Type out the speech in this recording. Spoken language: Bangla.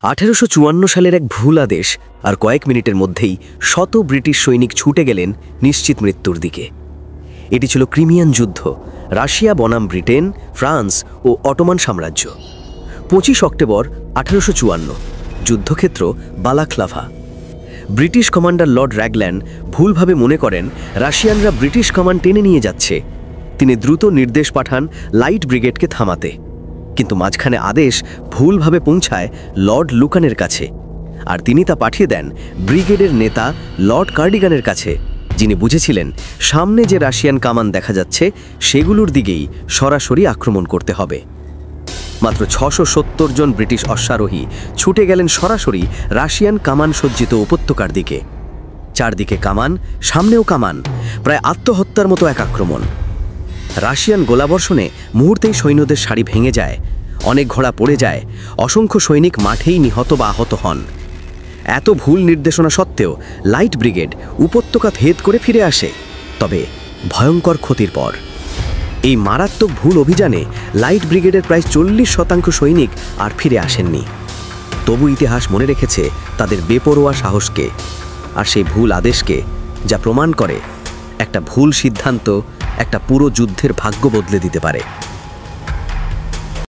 1854 সালের এক ভুল আদেশ আর কয়েক মিনিটের মধ্যেই শত ব্রিটিশ সৈনিক ছুটে গেলেন নিশ্চিত মৃত্যুর দিকে। এটি ছিল ক্রিমিয়ান যুদ্ধ, রাশিয়া বনাম ব্রিটেন, ফ্রান্স ও অটোমান সাম্রাজ্য। 25 অক্টোবর 1854, যুদ্ধক্ষেত্র Balaclava. British commander lord Raglan ভুলভাবে মনে করেন রাশিয়ানরা ব্রিটিশ কমান্ড টেনে নিয়ে যাচ্ছে। তিনি দ্রুত নির্দেশ পাঠান লাইট ব্রিগেডকে থামাতে, কিন্তু মাঝখানে আদেশ ভুলভাবে পৌঁছায় লর্ড লুকানের কাছে, আর তিনি তা পাঠিয়ে দেন ব্রিগেডের নেতা লর্ড কার্ডিগানের কাছে, যিনি বুঝেছিলেন সামনে যে রাশিয়ান কামান দেখা যাচ্ছে সেগুলোর দিকেই সরাসরি আক্রমণ করতে হবে। মাত্র 670 জন ব্রিটিশ অশ্বারোহী ছুটে গেলেন সরাসরি রাশিয়ান কামান সজ্জিত উপত্যকার দিকে। চারদিকে কামান, সামনেও কামান, প্রায় আত্মহত্যার মতো এক আক্রমণ। রাশিয়ান গোলাবর্ষণে মুহূর্তেই সৈন্যদের সারি ভেঙে যায়, অনেক ঘোড়া পড়ে যায়, অসংখ্য সৈনিক মাঠেই নিহত বা আহত হন। এত ভুল নির্দেশনা সত্ত্বেও লাইট ব্রিগেড উপত্যকা ভেদ করে ফিরে আসে, তবে ভয়ঙ্কর ক্ষতির পর। এই মারাত্মক ভুল অভিযানে লাইট ব্রিগেডের প্রায় 40% সৈনিক আর ফিরে আসেননি। তবু ইতিহাস মনে রেখেছে তাদের বেপরোয়া সাহসকে আর সেই ভুল আদেশকে, যা প্রমাণ করে একটা ভুল সিদ্ধান্ত একটা পুরো যুদ্ধের ভাগ্য বদলে দিতে পারে।